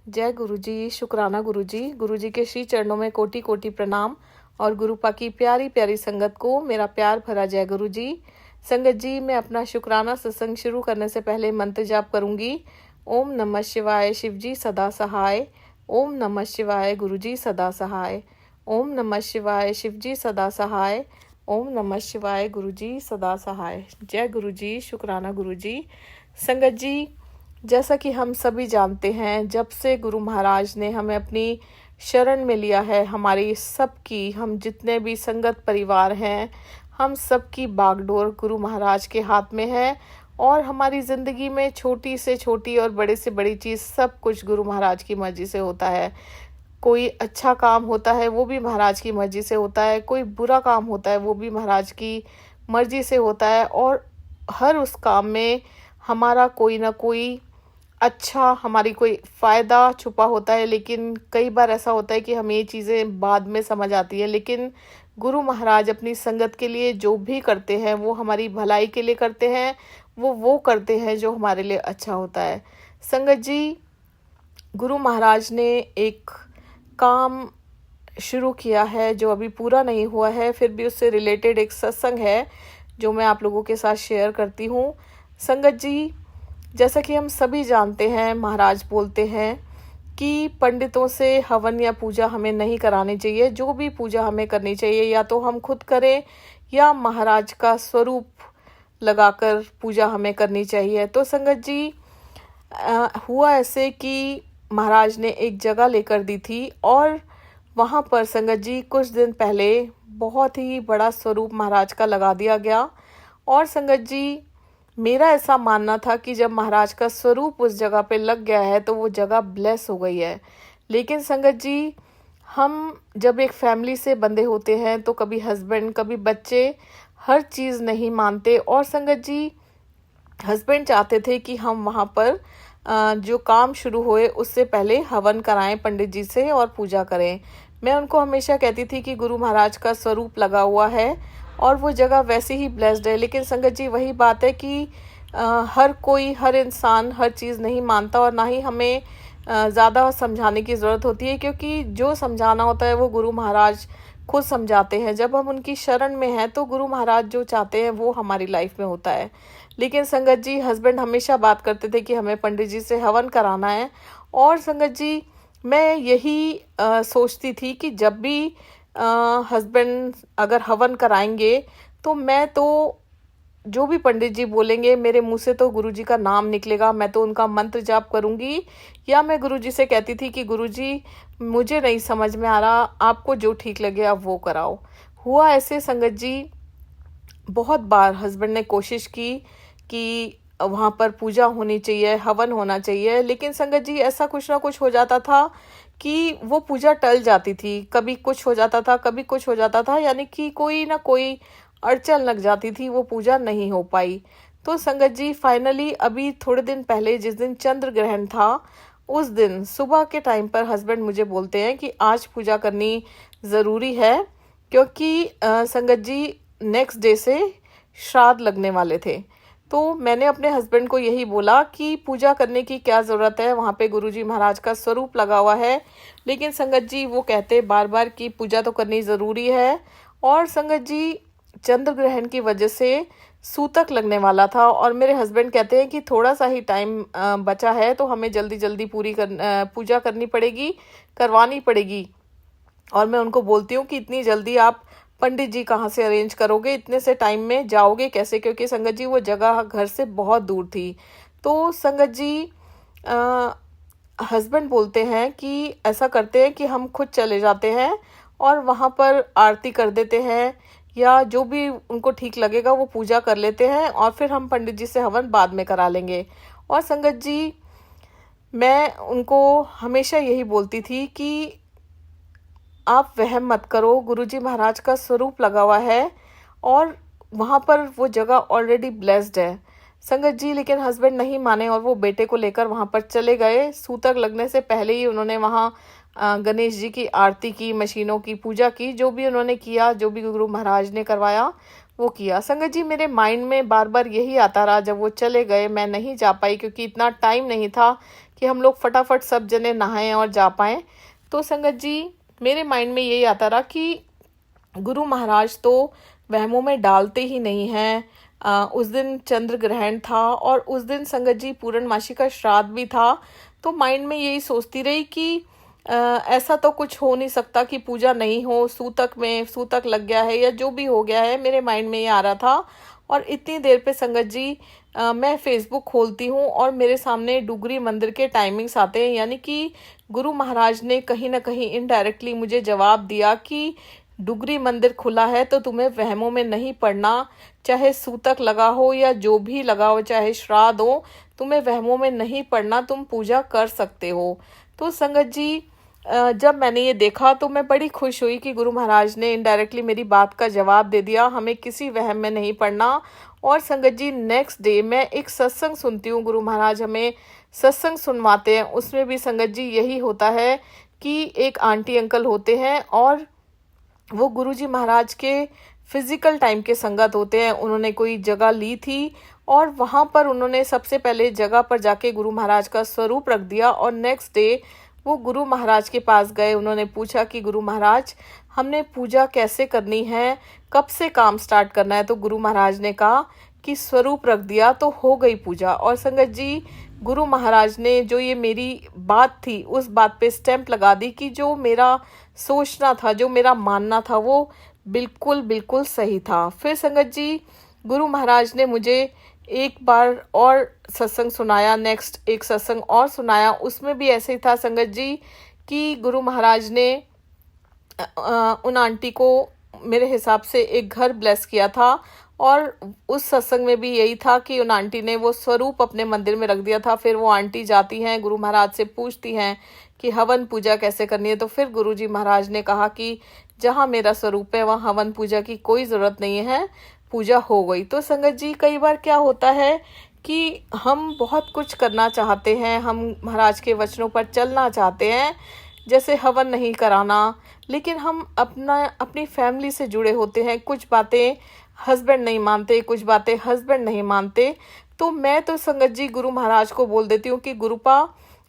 जय गुरु जी, शुक्राना गुरु जी। गुरु जी के श्री चरणों में कोटि कोटि प्रणाम और गुरुपा की प्यारी प्यारी संगत को मेरा प्यार भरा जय गुरु जी। संगत जी, मैं अपना शुक्राना सत्संग शुरू करने से पहले मंत्र जाप करूंगी। ओम नमः शिवाय, शिव जी सदा सहाय। ओम नमः शिवाय, गुरु जी सदा सहाय। ओम नमः शिवाय, शिव जी सदा सहाय। ओम नमः शिवाय, गुरु जी सदा सहाय। जय गुरु जी, शुक्राना गुरु जी। संगत जी, जैसा कि हम सभी जानते हैं, जब से गुरु महाराज ने हमें अपनी शरण में लिया है, हमारी सबकी, हम जितने भी संगत परिवार हैं, हम सबकी बागडोर गुरु महाराज के हाथ में है। और हमारी ज़िंदगी में छोटी से छोटी और बड़े से बड़ी चीज़ सब कुछ गुरु महाराज की मर्जी से होता है। कोई अच्छा काम होता है वो भी महाराज की मर्जी से होता है, कोई बुरा काम होता है वो भी महाराज की मर्जी से होता है। और हर उस काम में हमारा कोई ना कोई अच्छा, हमारी कोई फ़ायदा छुपा होता है। लेकिन कई बार ऐसा होता है कि हमें ये चीज़ें बाद में समझ आती है। लेकिन गुरु महाराज अपनी संगत के लिए जो भी करते हैं वो हमारी भलाई के लिए करते हैं, वो करते हैं जो हमारे लिए अच्छा होता है। संगत जी, गुरु महाराज ने एक काम शुरू किया है जो अभी पूरा नहीं हुआ है, फिर भी उससे रिलेटेड एक सत्संग है जो मैं आप लोगों के साथ शेयर करती हूँ। संगत जी, जैसा कि हम सभी जानते हैं, महाराज बोलते हैं कि पंडितों से हवन या पूजा हमें नहीं करानी चाहिए। जो भी पूजा हमें करनी चाहिए या तो हम खुद करें या महाराज का स्वरूप लगाकर पूजा हमें करनी चाहिए। तो संगत जी, हुआ ऐसे कि महाराज ने एक जगह लेकर दी थी और वहाँ पर संगत जी कुछ दिन पहले बहुत ही बड़ा स्वरूप महाराज का लगा दिया गया। और संगत जी, मेरा ऐसा मानना था कि जब महाराज का स्वरूप उस जगह पे लग गया है तो वो जगह ब्लेस हो गई है। लेकिन संगत जी, हम जब एक फैमिली से बंधे होते हैं तो कभी हस्बैंड, कभी बच्चे हर चीज़ नहीं मानते। और संगत जी, हस्बैंड चाहते थे कि हम वहाँ पर जो काम शुरू हुए उससे पहले हवन कराएं पंडित जी से और पूजा करें। मैं उनको हमेशा कहती थी कि गुरु महाराज का स्वरूप लगा हुआ है और वो जगह वैसे ही ब्लेस्ड है। लेकिन संगत जी, वही बात है कि हर कोई, हर इंसान हर चीज़ नहीं मानता और ना ही हमें ज़्यादा समझाने की ज़रूरत होती है, क्योंकि जो समझाना होता है वो गुरु महाराज खुद समझाते हैं। जब हम उनकी शरण में हैं तो गुरु महाराज जो चाहते हैं वो हमारी लाइफ में होता है। लेकिन संगत जी, हस्बैंड हमेशा बात करते थे कि हमें पंडित जी से हवन कराना है। और संगत जी, मैं यही सोचती थी कि जब भी हस्बैंड अगर हवन कराएंगे तो मैं तो, जो भी पंडित जी बोलेंगे मेरे मुंह से तो गुरुजी का नाम निकलेगा, मैं तो उनका मंत्र जाप करूंगी। या मैं गुरुजी से कहती थी कि गुरुजी, मुझे नहीं समझ में आ रहा, आपको जो ठीक लगे आप वो कराओ। हुआ ऐसे संगत जी, बहुत बार हस्बैंड ने कोशिश की कि वहाँ पर पूजा होनी चाहिए, हवन होना चाहिए। लेकिन संगत जी, ऐसा कुछ ना कुछ हो जाता था कि वो पूजा टल जाती थी। कभी कुछ हो जाता था, कभी कुछ हो जाता था, यानी कि कोई ना कोई अड़चन लग जाती थी, वो पूजा नहीं हो पाई। तो संगत जी, फाइनली अभी थोड़े दिन पहले जिस दिन चंद्र ग्रहण था उस दिन सुबह के टाइम पर हस्बैंड मुझे बोलते हैं कि आज पूजा करनी ज़रूरी है, क्योंकि संगत जी नेक्स्ट डे से श्राद्ध लगने वाले थे। तो मैंने अपने हस्बैंड को यही बोला कि पूजा करने की क्या ज़रूरत है, वहाँ पे गुरुजी महाराज का स्वरूप लगा हुआ है। लेकिन संगत जी, वो कहते बार बार कि पूजा तो करनी ज़रूरी है। और संगत जी, चंद्र ग्रहण की वजह से सूतक लगने वाला था और मेरे हस्बैंड कहते हैं कि थोड़ा सा ही टाइम बचा है तो हमें जल्दी जल्दी पूजा करनी पड़ेगी, करवानी पड़ेगी। और मैं उनको बोलती हूँ कि इतनी जल्दी आप पंडित जी कहाँ से अरेंज करोगे, इतने से टाइम में जाओगे कैसे, क्योंकि संगत जी वो जगह घर से बहुत दूर थी। तो संगत जी, हस्बैंड बोलते हैं कि ऐसा करते हैं कि हम खुद चले जाते हैं और वहाँ पर आरती कर देते हैं या जो भी उनको ठीक लगेगा वो पूजा कर लेते हैं और फिर हम पंडित जी से हवन बाद में करा लेंगे। और संगत जी, मैं उनको हमेशा यही बोलती थी कि आप वहम मत करो, गुरुजी महाराज का स्वरूप लगा हुआ है और वहाँ पर वो जगह ऑलरेडी ब्लेस्ड है। संगत जी, लेकिन हस्बैंड नहीं माने और वो बेटे को लेकर वहाँ पर चले गए। सूतक लगने से पहले ही उन्होंने वहाँ गणेश जी की आरती की, मशीनों की पूजा की, जो भी उन्होंने किया, जो भी गुरु महाराज ने करवाया वो किया। संगत जी, मेरे माइंड में बार बार यही आता रहा। जब वो चले गए मैं नहीं जा पाई, क्योंकि इतना टाइम नहीं था कि हम लोग फटाफट सब जने नहाएं और जा पाएं। तो संगत जी मेरे माइंड में यही आता रहा कि गुरु महाराज तो वहमों में डालते ही नहीं हैं। उस दिन चंद्र ग्रहण था और उस दिन संगत जी पूर्णमासी का श्राद्ध भी था। तो माइंड में यही सोचती रही कि ऐसा तो कुछ हो नहीं सकता कि पूजा नहीं हो, सूतक लग गया है या जो भी हो गया है, मेरे माइंड में ये आ रहा था। और इतनी देर पे संगत जी मैं फेसबुक खोलती हूँ और मेरे सामने डुगरी मंदिर के टाइमिंग्स आते हैं, यानी कि गुरु महाराज ने कहीं ना कहीं इनडायरेक्टली मुझे जवाब दिया कि डुगरी मंदिर खुला है तो तुम्हें वहमों में नहीं पड़ना, चाहे सूतक लगा हो या जो भी लगा हो, चाहे श्राद्ध हो, तुम्हें वहमों में नहीं पड़ना, तुम पूजा कर सकते हो। तो संगत जी जब मैंने ये देखा तो मैं बड़ी खुश हुई कि गुरु महाराज ने इनडायरेक्टली मेरी बात का जवाब दे दिया, हमें किसी वहम में नहीं पड़ना। और संगत जी नेक्स्ट डे मैं एक सत्संग सुनती हूँ, गुरु महाराज हमें सत्संग सुनवाते हैं। उसमें भी संगत जी यही होता है कि एक आंटी अंकल होते हैं और वो गुरुजी महाराज के फिजिकल टाइम के संगत होते हैं। उन्होंने कोई जगह ली थी और वहाँ पर उन्होंने सबसे पहले जगह पर जाके गुरु महाराज का स्वरूप रख दिया और नेक्स्ट डे वो गुरु महाराज के पास गए। उन्होंने पूछा कि गुरु महाराज हमने पूजा कैसे करनी है, कब से काम स्टार्ट करना है। तो गुरु महाराज ने कहा कि स्वरूप रख दिया तो हो गई पूजा। और संगत जी गुरु महाराज ने जो ये मेरी बात थी उस बात पे स्टैंप लगा दी कि जो मेरा सोचना था, जो मेरा मानना था, वो बिल्कुल बिल्कुल सही था। फिर संगत जी गुरु महाराज ने मुझे एक बार और सत्संग सुनाया, नेक्स्ट एक सत्संग और सुनाया। उसमें भी ऐसे ही था संगत जी कि गुरु महाराज ने उन आंटी को मेरे हिसाब से एक घर ब्लेस किया था और उस सत्संग में भी यही था कि उन आंटी ने वो स्वरूप अपने मंदिर में रख दिया था। फिर वो आंटी जाती हैं गुरु महाराज से पूछती हैं कि हवन पूजा कैसे करनी है। तो फिर गुरुजी महाराज ने कहा कि जहाँ मेरा स्वरूप है वहाँ हवन पूजा की कोई ज़रूरत नहीं है, पूजा हो गई। तो संगत जी कई बार क्या होता है कि हम बहुत कुछ करना चाहते हैं, हम महाराज के वचनों पर चलना चाहते हैं, जैसे हवन नहीं कराना, लेकिन हम अपनी फैमिली से जुड़े होते हैं। कुछ बातें हस्बैंड नहीं मानते, कुछ बातें हस्बैंड नहीं मानते। तो मैं तो संगत जी गुरु महाराज को बोल देती हूँ कि गुरुपा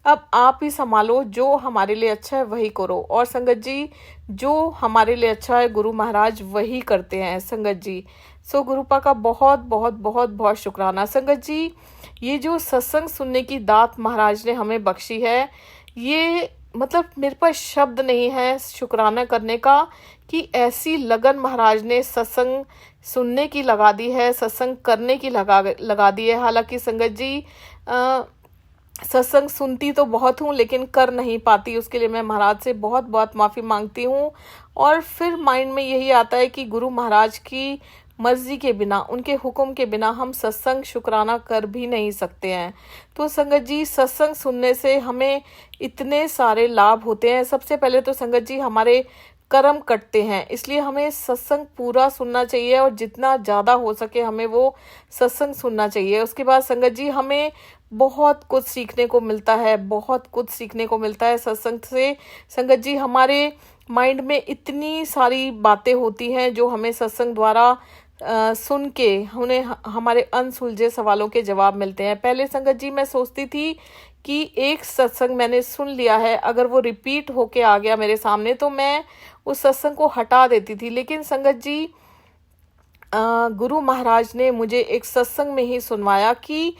अब आप ही संभालो, जो हमारे लिए अच्छा है वही करो। और संगत जी जो हमारे लिए अच्छा है गुरु महाराज वही करते हैं संगत जी। सो गुरुपा का बहुत बहुत बहुत बहुत शुक्राना। संगत जी ये जो सत्संग सुनने की दात महाराज ने हमें बख्शी है, ये मतलब मेरे पास शब्द नहीं है शुक्राना करने का कि ऐसी लगन महाराज ने सत्संग सुनने की लगा दी है, सत्संग करने की लगा दी है। हालांकि संगत जी सत्संग सुनती तो बहुत हूँ लेकिन कर नहीं पाती, उसके लिए मैं महाराज से बहुत बहुत माफ़ी मांगती हूँ। और फिर माइंड में यही आता है कि गुरु महाराज की मर्जी के बिना, उनके हुक्म के बिना हम सत्संग शुक्राना कर भी नहीं सकते हैं। तो संगत जी सत्संग सुनने से हमें इतने सारे लाभ होते हैं। सबसे पहले तो संगत जी हमारे कर्म कटते हैं, इसलिए हमें सत्संग पूरा सुनना चाहिए और जितना ज़्यादा हो सके हमें वो सत्संग सुनना चाहिए। उसके बाद संगत जी हमें बहुत कुछ सीखने को मिलता है, बहुत कुछ सीखने को मिलता है सत्संग से। संगत जी हमारे माइंड में इतनी सारी बातें होती हैं जो हमें सत्संग द्वारा सुन के उन्हें हमारे अनसुलझे सवालों के जवाब मिलते हैं। पहले संगत जी मैं सोचती थी कि एक सत्संग मैंने सुन लिया है, अगर वो रिपीट होके आ गया मेरे सामने तो मैं उस सत्संग को हटा देती थी। लेकिन संगत जी गुरु महाराज ने मुझे एक सत्संग में ही सुनवाया कि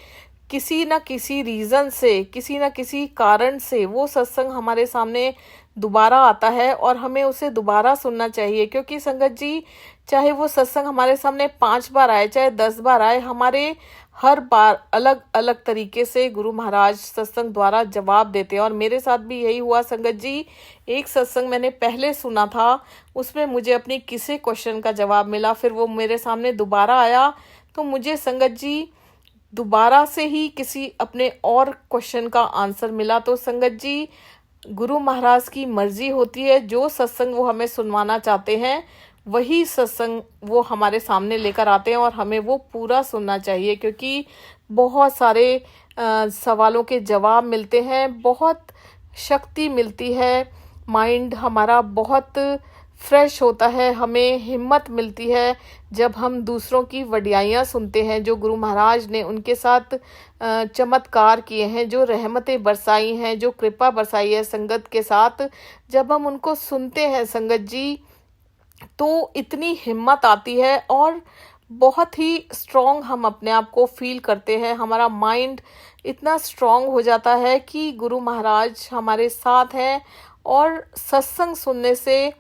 किसी न किसी रीज़न से, किसी न किसी कारण से वो सत्संग हमारे सामने दोबारा आता है और हमें उसे दोबारा सुनना चाहिए। क्योंकि संगत जी चाहे वो सत्संग हमारे सामने 5 बार आए चाहे 10 बार आए, हमारे हर बार अलग अलग तरीके से गुरु महाराज सत्संग द्वारा जवाब देते हैं। और मेरे साथ भी यही हुआ संगत जी। एक सत्संग मैंने पहले सुना था, उसमें मुझे अपनी किसी क्वेश्चन का जवाब मिला, फिर वो मेरे सामने दोबारा आया तो मुझे संगत जी दोबारा से ही किसी अपने और क्वेश्चन का आंसर मिला। तो संगत जी गुरु महाराज की मर्जी होती है, जो सत्संग वो हमें सुनवाना चाहते हैं वही सत्संग वो हमारे सामने लेकर आते हैं और हमें वो पूरा सुनना चाहिए। क्योंकि बहुत सारे सवालों के जवाब मिलते हैं, बहुत शक्ति मिलती है, माइंड हमारा बहुत फ्रेश होता है, हमें हिम्मत मिलती है जब हम दूसरों की वडियाइयाँ सुनते हैं, जो गुरु महाराज ने उनके साथ चमत्कार किए हैं, जो रहमतें बरसाई हैं, जो कृपा बरसाई है संगत के साथ। जब हम उनको सुनते हैं संगत जी, तो इतनी हिम्मत आती है और बहुत ही स्ट्रॉन्ग हम अपने आप को फील करते हैं। हमारा माइंड इतना स्ट्रॉन्ग हो जाता है कि गुरु महाराज हमारे साथ हैं, और सत्संग सुनने से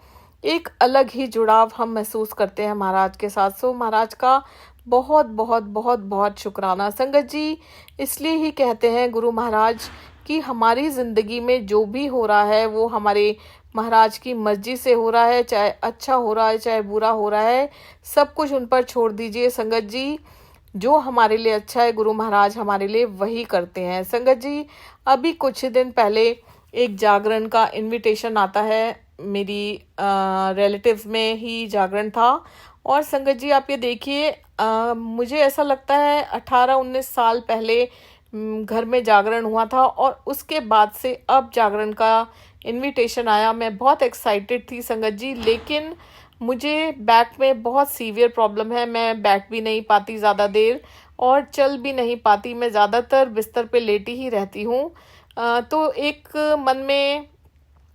एक अलग ही जुड़ाव हम महसूस करते हैं महाराज के साथ। सो महाराज का बहुत बहुत बहुत बहुत शुक्राना संगत जी। इसलिए ही कहते हैं गुरु महाराज कि हमारी ज़िंदगी में जो भी हो रहा है वो हमारे महाराज की मर्जी से हो रहा है, चाहे अच्छा हो रहा है चाहे बुरा हो रहा है, सब कुछ उन पर छोड़ दीजिए संगत जी। जो हमारे लिए अच्छा है गुरु महाराज हमारे लिए वही करते हैं संगत जी। अभी कुछ दिन पहले एक जागरण का इनविटेशन आता है, मेरी रिलेटिव्स में ही जागरण था। और संगत जी आप ये देखिए, मुझे ऐसा लगता है 18-19 साल पहले घर में जागरण हुआ था, और उसके बाद से अब जागरण का इनविटेशन आया। मैं बहुत एक्साइटेड थी संगत जी, लेकिन मुझे बैक में बहुत सीवियर प्रॉब्लम है। मैं बैठ भी नहीं पाती ज़्यादा देर और चल भी नहीं पाती। मैं ज़्यादातर बिस्तर पे लेटी ही रहती हूँ। तो एक मन में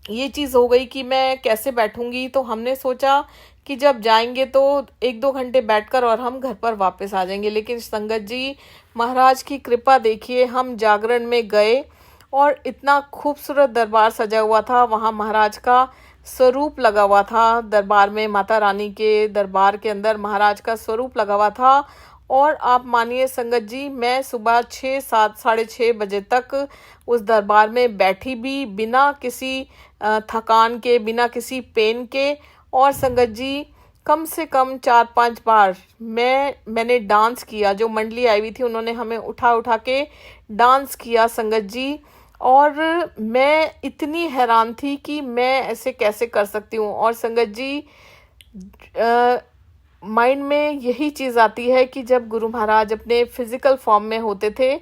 ये चीज़ हो गई कि मैं कैसे बैठूंगी। तो हमने सोचा कि जब जाएंगे तो 1-2 घंटे बैठकर और हम घर पर वापस आ जाएंगे। लेकिन संगत जी महाराज की कृपा देखिए, हम जागरण में गए और इतना खूबसूरत दरबार सजा हुआ था। वहाँ महाराज का स्वरूप लगा हुआ था दरबार में, माता रानी के दरबार के अंदर महाराज का स्वरूप लगा हुआ था। और आप मानिए संगत जी, मैं सुबह 6-7 साढ़े 6 बजे तक उस दरबार में बैठी भी, बिना किसी थकान के, बिना किसी पेन के। और संगत जी कम से कम 4-5 बार मैंने डांस किया। जो मंडली आई हुई थी उन्होंने हमें उठा उठा के डांस किया संगत जी। और मैं इतनी हैरान थी कि मैं ऐसे कैसे कर सकती हूँ। और संगत जी माइंड में यही चीज़ आती है कि जब गुरु महाराज अपने फिजिकल फॉर्म में होते थे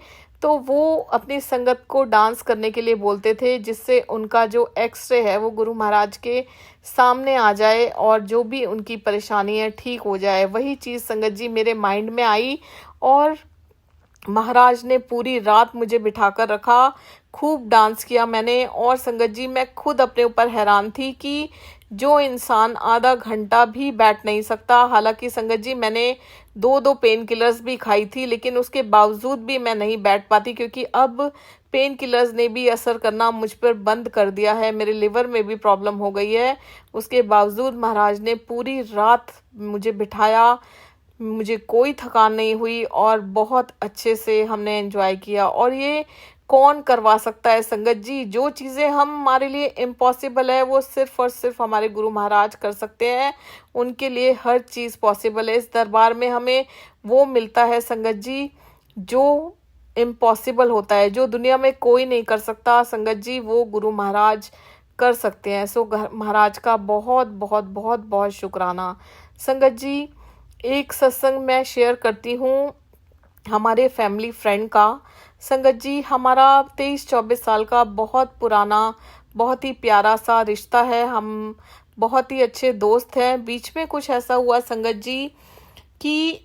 तो वो अपनी संगत को डांस करने के लिए बोलते थे, जिससे उनका जो एक्सरे है वो गुरु महाराज के सामने आ जाए और जो भी उनकी परेशानी है ठीक हो जाए। वही चीज़ संगत जी मेरे माइंड में आई, और महाराज ने पूरी रात मुझे बिठाकर रखा, खूब डांस किया मैंने। और संगत जी मैं खुद अपने ऊपर हैरान थी कि जो इंसान आधा घंटा भी बैठ नहीं सकता, हालांकि संगत जी मैंने 2-2 पेन किलर्स भी खाई थी, लेकिन उसके बावजूद भी मैं नहीं बैठ पाती, क्योंकि अब पेन किलर्स ने भी असर करना मुझ पर बंद कर दिया है। मेरे लिवर में भी प्रॉब्लम हो गई है। उसके बावजूद महाराज ने पूरी रात मुझे बिठाया, मुझे कोई थकान नहीं हुई और बहुत अच्छे से हमने एंजॉय किया। और ये कौन करवा सकता है संगत जी? जो चीज़ें हमारे लिए इम्पॉसिबल है वो सिर्फ और सिर्फ हमारे गुरु महाराज कर सकते हैं। उनके लिए हर चीज़ पॉसिबल है। इस दरबार में हमें वो मिलता है संगत जी जो इम्पॉसिबल होता है, जो दुनिया में कोई नहीं कर सकता संगत जी, वो गुरु महाराज कर सकते हैं। सो महाराज का बहुत बहुत बहुत बहुत शुक्राना संगत जी। एक सत्संग मैं शेयर करती हूँ हमारे फैमिली फ्रेंड का। संगत जी हमारा 23-24 साल का बहुत पुराना, बहुत ही प्यारा सा रिश्ता है। हम बहुत ही अच्छे दोस्त हैं। बीच में कुछ ऐसा हुआ संगत जी कि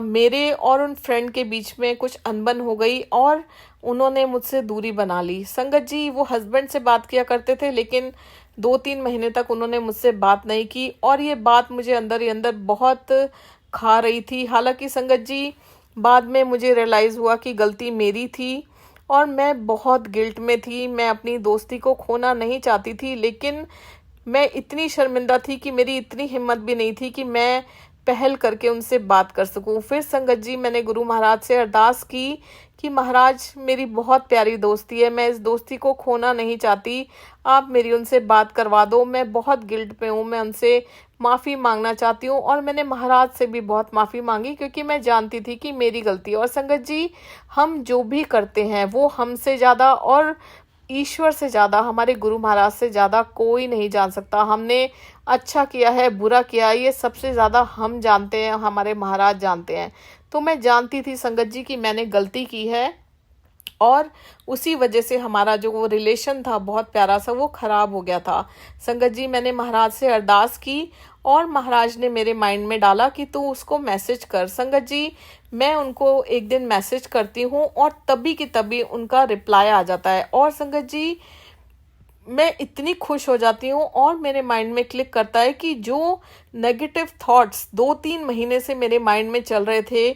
मेरे और उन फ्रेंड के बीच में कुछ अनबन हो गई और उन्होंने मुझसे दूरी बना ली संगत जी। वो हस्बैंड से बात किया करते थे, लेकिन 2-3 महीने तक उन्होंने मुझसे बात नहीं की, और ये बात मुझे अंदर ही अंदर बहुत खा रही थी। हालांकि संगत जी बाद में मुझे रियलाइज़ हुआ कि गलती मेरी थी और मैं बहुत गिल्ट में थी। मैं अपनी दोस्ती को खोना नहीं चाहती थी, लेकिन मैं इतनी शर्मिंदा थी कि मेरी इतनी हिम्मत भी नहीं थी कि मैं पहल करके उनसे बात कर सकूं। फिर संगत जी मैंने गुरु महाराज से अरदास की कि महाराज मेरी बहुत प्यारी दोस्ती है, मैं इस दोस्ती को खोना नहीं चाहती, आप मेरी उनसे बात करवा दो। मैं बहुत गिल्ट पे हूँ, मैं उनसे माफ़ी मांगना चाहती हूँ। और मैंने महाराज से भी बहुत माफ़ी मांगी, क्योंकि मैं जानती थी कि मेरी गलती है। और संगत जी हम जो भी करते हैं वो हमसे ज़्यादा और ईश्वर से ज़्यादा, हमारे गुरु महाराज से ज़्यादा कोई नहीं जान सकता। हमने अच्छा किया है, बुरा किया है, ये सबसे ज़्यादा हम जानते हैं, हमारे महाराज जानते हैं। तो मैं जानती थी संगत जी कि मैंने गलती की है, और उसी वजह से हमारा जो वो रिलेशन था बहुत प्यारा सा वो ख़राब हो गया था। संगत जी, मैंने महाराज से अरदास की और महाराज ने मेरे माइंड में डाला कि तू उसको मैसेज कर। संगत जी, मैं उनको एक दिन मैसेज करती हूँ और तभी की तभी उनका रिप्लाई आ जाता है और संगत जी मैं इतनी खुश हो जाती हूँ और मेरे माइंड में क्लिक करता है कि जो नेगेटिव थॉट्स 2-3 महीने से मेरे माइंड में चल रहे थे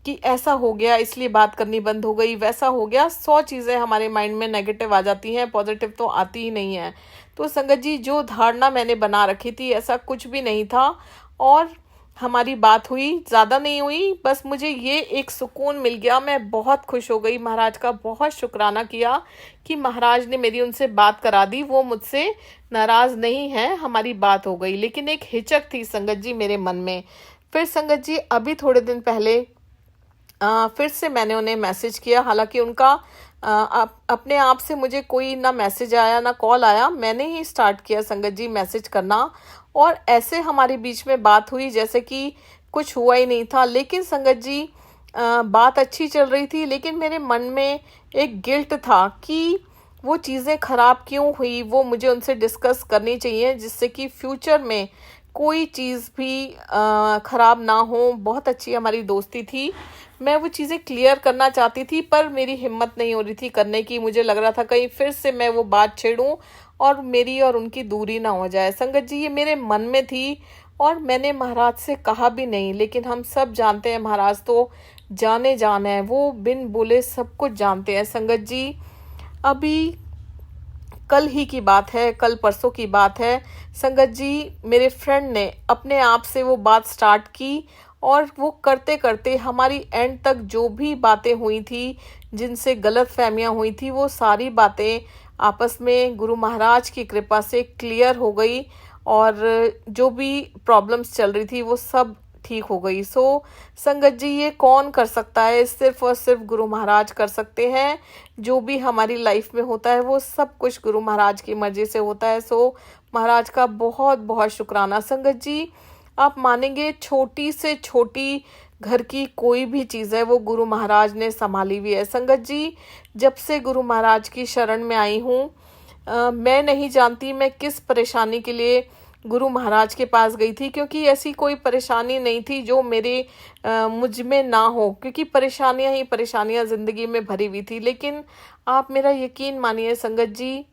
कि ऐसा हो गया इसलिए बात करनी बंद हो गई, वैसा हो गया, 100 चीज़ें हमारे माइंड में नेगेटिव आ जाती हैं, पॉजिटिव तो आती ही नहीं है। तो संगत जी, जो धारणा मैंने बना रखी थी ऐसा कुछ भी नहीं था और हमारी बात हुई, ज़्यादा नहीं हुई, बस मुझे ये एक सुकून मिल गया। मैं बहुत खुश हो गई, महाराज का बहुत शुक्राना किया कि महाराज ने मेरी उनसे बात करा दी। वो मुझसे नाराज़ नहीं है, हमारी बात हो गई, लेकिन एक हिचक थी संगत जी मेरे मन में। फिर संगत जी अभी थोड़े दिन पहले फिर से मैंने उन्हें मैसेज किया, हालांकि उनका अपने आप से मुझे कोई ना मैसेज आया ना कॉल आया, मैंने ही स्टार्ट किया संगत जी मैसेज करना और ऐसे हमारे बीच में बात हुई जैसे कि कुछ हुआ ही नहीं था। लेकिन संगत जी बात अच्छी चल रही थी, लेकिन मेरे मन में एक गिल्ट था कि वो चीज़ें ख़राब क्यों हुई, वो मुझे उनसे डिस्कस करनी चाहिए जिससे कि फ्यूचर में कोई चीज़ भी ख़राब ना हो। बहुत अच्छी हमारी दोस्ती थी, मैं वो चीज़ें क्लियर करना चाहती थी पर मेरी हिम्मत नहीं हो रही थी करने की। मुझे लग रहा था कहीं फिर से मैं वो बात छेड़ूं और मेरी और उनकी दूरी ना हो जाए। संगत जी, ये मेरे मन में थी और मैंने महाराज से कहा भी नहीं, लेकिन हम सब जानते हैं महाराज तो जाने जान है, वो बिन बोले सब कुछ जानते हैं। संगत जी अभी कल ही की बात है, कल परसों की बात है संगत जी, मेरे फ्रेंड ने अपने आप से वो बात स्टार्ट की और वो करते करते हमारी एंड तक जो भी बातें हुई थी, जिनसे गलत फहमियाँ हुई थी, वो सारी बातें आपस में गुरु महाराज की कृपा से क्लियर हो गई और जो भी प्रॉब्लम्स चल रही थी वो सब ठीक हो गई। संगत जी, ये कौन कर सकता है, सिर्फ और सिर्फ गुरु महाराज कर सकते हैं। जो भी हमारी लाइफ में होता है वो सब कुछ गुरु महाराज की मर्जी से होता है। महाराज का बहुत बहुत शुक्राना। संगत जी, आप मानेंगे छोटी से छोटी घर की कोई भी चीज़ है वो गुरु महाराज ने संभाली हुई है। संगत जी, जब से गुरु महाराज की शरण में आई हूँ, मैं नहीं जानती मैं किस परेशानी के लिए गुरु महाराज के पास गई थी, क्योंकि ऐसी कोई परेशानी नहीं थी जो मुझ में ना हो, क्योंकि परेशानियां ही परेशानियां ज़िंदगी में भरी हुई थी। लेकिन आप मेरा यकीन मानिए संगत जी,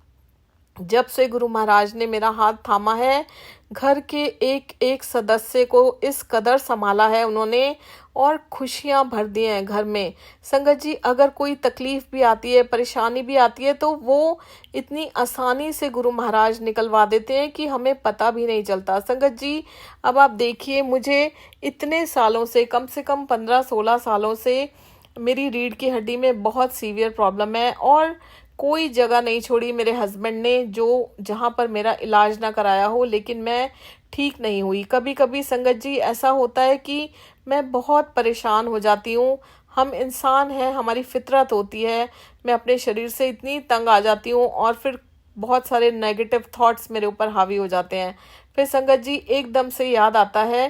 जब से गुरु महाराज ने मेरा हाथ थामा है, घर के एक एक सदस्य को इस कदर संभाला है उन्होंने और खुशियां भर दी हैं घर में। संगत जी, अगर कोई तकलीफ भी आती है, परेशानी भी आती है, तो वो इतनी आसानी से गुरु महाराज निकलवा देते हैं कि हमें पता भी नहीं चलता। संगत जी, अब आप देखिए, मुझे इतने सालों से, कम से कम 15-16 सालों से मेरी रीढ़ की हड्डी में बहुत सीवियर प्रॉब्लम है और कोई जगह नहीं छोड़ी मेरे हस्बैंड ने जो जहाँ पर मेरा इलाज ना कराया हो, लेकिन मैं ठीक नहीं हुई। कभी कभी संगत जी ऐसा होता है कि मैं बहुत परेशान हो जाती हूँ। हम इंसान हैं, हमारी फितरत होती है, मैं अपने शरीर से इतनी तंग आ जाती हूँ और फिर बहुत सारे नेगेटिव थॉट्स मेरे ऊपर हावी हो जाते हैं। फिर संगत जी एकदम से याद आता है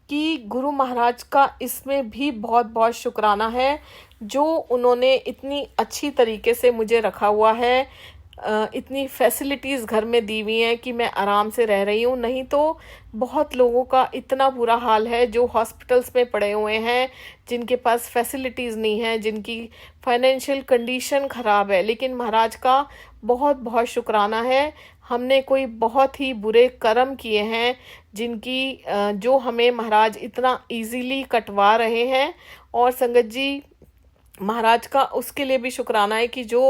कि गुरु महाराज का इसमें भी बहुत बहुत शुक्राना है जो उन्होंने इतनी अच्छी तरीके से मुझे रखा हुआ है, इतनी फैसिलिटीज़ घर में दी हुई हैं कि मैं आराम से रह रही हूँ। नहीं तो बहुत लोगों का इतना बुरा हाल है जो हॉस्पिटल्स में पड़े हुए हैं, जिनके पास फैसिलिटीज़ नहीं है, जिनकी फाइनेंशियल कंडीशन ख़राब है। लेकिन महाराज का बहुत बहुत शुक्राना है, हमने कोई बहुत ही बुरे कर्म किए हैं जिनकी जो हमें महाराज इतना इजीली कटवा रहे हैं। और संगत जी, महाराज का उसके लिए भी शुक्राना है कि जो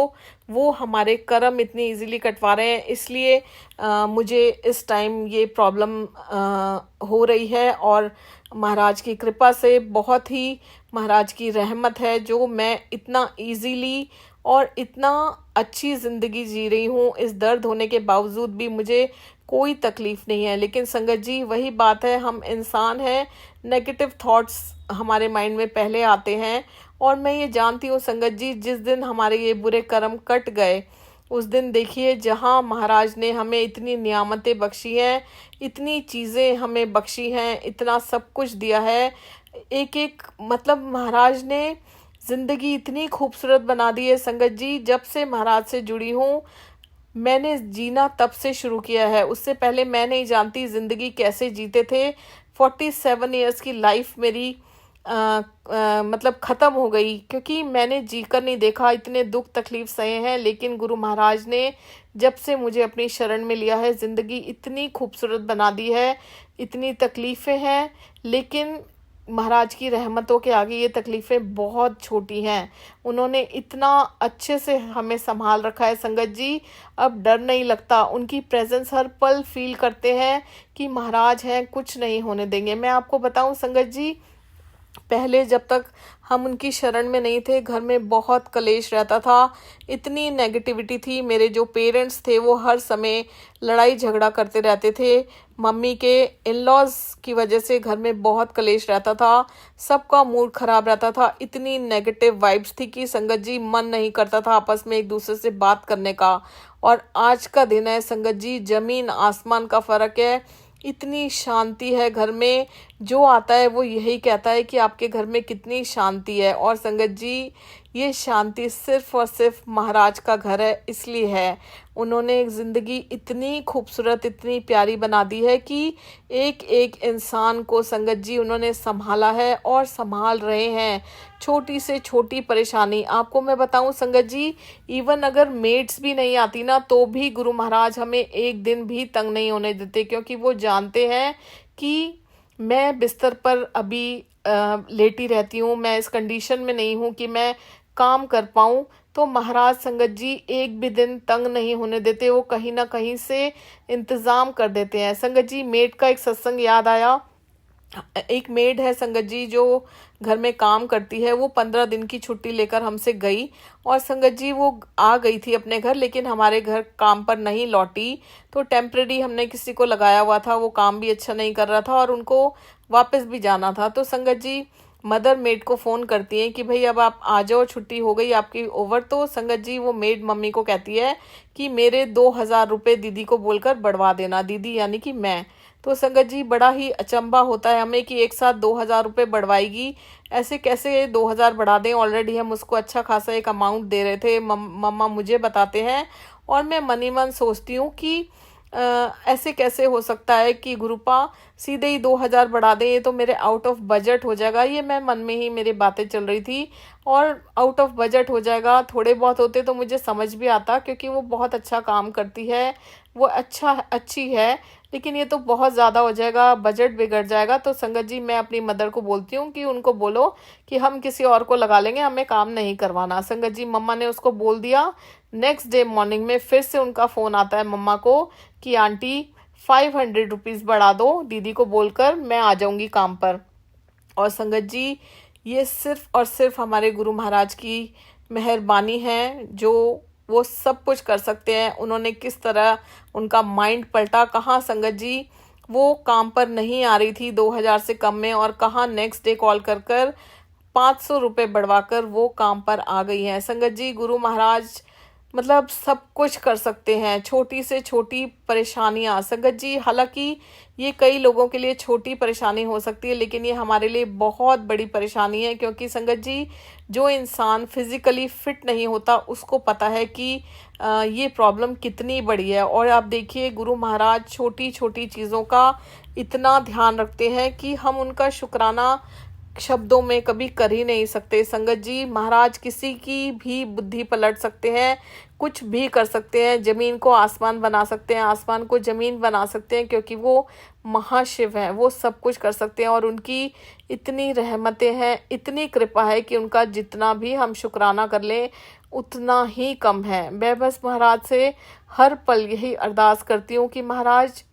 वो हमारे कर्म इतनी इजीली कटवा रहे हैं, इसलिए मुझे इस टाइम ये प्रॉब्लम हो रही है। और महाराज की कृपा से, बहुत ही महाराज की रहमत है जो मैं इतना इजीली और इतना अच्छी ज़िंदगी जी रही हूँ। इस दर्द होने के बावजूद भी मुझे कोई तकलीफ़ नहीं है। लेकिन संगत जी वही बात है, हम इंसान हैं, नेगेटिव थॉट्स हमारे माइंड में पहले आते हैं। और मैं ये जानती हूँ संगत जी, जिस दिन हमारे ये बुरे कर्म कट गए, उस दिन देखिए जहाँ महाराज ने हमें इतनी नियामतें बख्शी हैं, इतनी चीज़ें हमें बख्शी हैं, इतना सब कुछ दिया है। एक एक मतलब महाराज ने ज़िंदगी इतनी खूबसूरत बना दी है संगत जी। जब से महाराज से जुड़ी हूँ, मैंने जीना तब से शुरू किया है। उससे पहले मैं नहीं जानती ज़िंदगी कैसे जीते थे। 47 ईयर्स की लाइफ मेरी मतलब ख़त्म हो गई, क्योंकि मैंने जीकर नहीं देखा। इतने दुख तकलीफ सहे हैं, लेकिन गुरु महाराज ने जब से मुझे अपनी शरण में लिया है, ज़िंदगी इतनी खूबसूरत बना दी है। इतनी तकलीफ़ें हैं, लेकिन महाराज की रहमतों के आगे ये तकलीफ़ें बहुत छोटी हैं। उन्होंने इतना अच्छे से हमें संभाल रखा है संगत जी, अब डर नहीं लगता। उनकी प्रेजेंस हर पल फील करते हैं कि महाराज हैं, कुछ नहीं होने देंगे। मैं आपको बताऊं संगत जी, पहले जब तक हम उनकी शरण में नहीं थे, घर में बहुत कलेश रहता था, इतनी नेगेटिविटी थी। मेरे जो पेरेंट्स थे वो हर समय लड़ाई झगड़ा करते रहते थे। मम्मी के इन लॉज की वजह से घर में बहुत कलेश रहता था, सबका मूड खराब रहता था। इतनी नेगेटिव वाइब्स थी कि संगत जी मन नहीं करता था आपस में एक दूसरे से बात करने का। और आज का दिन है संगत जी, ज़मीन आसमान का फ़र्क है। इतनी शांति है घर में, जो आता है वो यही कहता है कि आपके घर में कितनी शांति है। और संगत जी, ये शांति सिर्फ और सिर्फ महाराज का घर है, इसलिए है। उन्होंने एक ज़िंदगी इतनी खूबसूरत, इतनी प्यारी बना दी है कि एक एक इंसान को संगत जी उन्होंने संभाला है और संभाल रहे हैं। छोटी से छोटी परेशानी आपको मैं बताऊं संगत जी, इवन अगर मेड्स भी नहीं आती ना, तो भी गुरु महाराज हमें एक दिन भी तंग नहीं होने देते, क्योंकि वो जानते हैं कि मैं बिस्तर पर अभी लेटी रहती हूँ, मैं इस कंडीशन में नहीं हूँ कि मैं काम कर पाऊँ। तो महाराज संगत जी एक भी दिन तंग नहीं होने देते, वो कहीं ना कहीं से इंतज़ाम कर देते हैं। संगत जी, मेड का एक सत्संग याद आया। एक मेड है संगत जी जो घर में काम करती है, वो 15 दिन की छुट्टी लेकर हमसे गई। और संगत जी वो आ गई थी अपने घर, लेकिन हमारे घर काम पर नहीं लौटी। तो टेम्परेरी हमने किसी को लगाया हुआ था, वो काम भी अच्छा नहीं कर रहा था और उनको वापस भी जाना था। तो संगत जी मदर मेड को फ़ोन करती हैं कि भाई अब आप आ जाओ, छुट्टी हो गई आपकी ओवर। तो संगत जी वो मेड मम्मी को कहती है कि मेरे 2000 रुपये दीदी को बोलकर बढ़वा देना। दीदी यानी कि मैं। तो संगत जी बड़ा ही अचंभा होता है हमें कि एक साथ 2000 रुपये बढ़वाएगी, ऐसे कैसे 2000 बढ़ा दें। ऑलरेडी हम उसको अच्छा खासा एक अमाउंट दे रहे थे, मम्मा मुझे बताते हैं। और मैं मन ही मन सोचती हूँ कि ऐसे कैसे हो सकता है कि गुरुपा सीधे ही 2000 बढ़ा दें, ये तो मेरे आउट ऑफ बजट हो जाएगा। ये मैं मन में ही मेरी बातें चल रही थी, और आउट ऑफ बजट हो जाएगा। थोड़े बहुत होते तो मुझे समझ भी आता, क्योंकि वो बहुत अच्छा काम करती है, वो अच्छी है। लेकिन ये तो बहुत ज़्यादा हो जाएगा, बजट बिगड़ जाएगा। तो संगत जी मैं अपनी मदर को बोलती हूँ कि उनको बोलो कि हम किसी और को लगा लेंगे, हमें काम नहीं करवाना। संगत जी मम्मा ने उसको बोल दिया। नेक्स्ट डे मॉर्निंग में फिर से उनका फ़ोन आता है मम्मा को कि आंटी 500 रुपीज़ बढ़ा दो, दीदी को बोलकर मैं आ जाऊंगी काम पर। और संगत जी ये सिर्फ और सिर्फ हमारे गुरु महाराज की मेहरबानी है, जो वो सब कुछ कर सकते हैं। उन्होंने किस तरह उनका माइंड पलटा। कहाँ संगत जी वो काम पर नहीं आ रही थी 2000 से कम में, और कहाँ नेक्स्ट डे कॉल कर कर 500 रुपये बढ़वाकर वो काम पर आ गई हैं। संगत जी गुरु महाराज मतलब सब कुछ कर सकते हैं, छोटी से छोटी परेशानियां। संगत जी हालांकि ये कई लोगों के लिए छोटी परेशानी हो सकती है, लेकिन ये हमारे लिए बहुत बड़ी परेशानी है। क्योंकि संगत जी जो इंसान फिजिकली फिट नहीं होता उसको पता है कि ये प्रॉब्लम कितनी बड़ी है। और आप देखिए गुरु महाराज छोटी छोटी चीज़ों का इतना ध्यान रखते हैं कि हम उनका शुक्राना शब्दों में कभी कर ही नहीं सकते। संगत जी महाराज किसी की भी बुद्धि पलट सकते हैं, कुछ भी कर सकते हैं, जमीन को आसमान बना सकते हैं, आसमान को जमीन बना सकते हैं, क्योंकि वो महाशिव हैं, वो सब कुछ कर सकते हैं। और उनकी इतनी रहमतें हैं, इतनी कृपा है कि उनका जितना भी हम शुक्राना कर लें उतना ही कम है। मैं बस महाराज से हर पल यही अरदास करती हूँ कि महाराज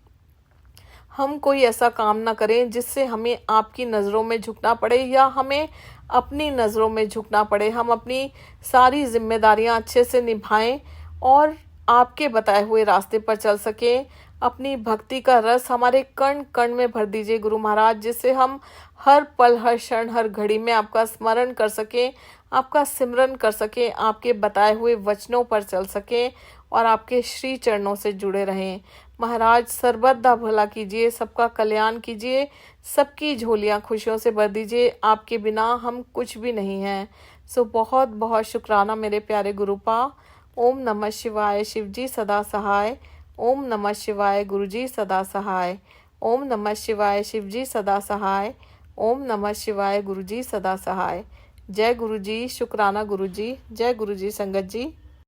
हम कोई ऐसा काम ना करें जिससे हमें आपकी नज़रों में झुकना पड़े, या हमें अपनी नज़रों में झुकना पड़े। हम अपनी सारी जिम्मेदारियां अच्छे से निभाएं और आपके बताए हुए रास्ते पर चल सकें। अपनी भक्ति का रस हमारे कण कण में भर दीजिए गुरु महाराज, जिससे हम हर पल, हर क्षण, हर घड़ी में आपका स्मरण कर सकें, आपका सिमरन कर सकें, आपके बताए हुए वचनों पर चल सकें और आपके श्री चरणों से जुड़े रहें। महाराज सर्वदा भला कीजिए, सबका कल्याण कीजिए, सबकी झोलियां खुशियों से भर दीजिए। आपके बिना हम कुछ भी नहीं हैं। सो बहुत बहुत शुक्राना मेरे प्यारे गुरुपा। ओम नमः शिवाय, शिव जी सदा सहाय। ओम नमः शिवाय, गुरु जी सदा सहाय। ओम नमः शिवाय, शिव जी सदा सहाय। ओम नमः शिवाय, गुरु जी सदा सहाय। जय गुरु जी, शुक्राना गुरु जी, जय गुरु जी संगत जी।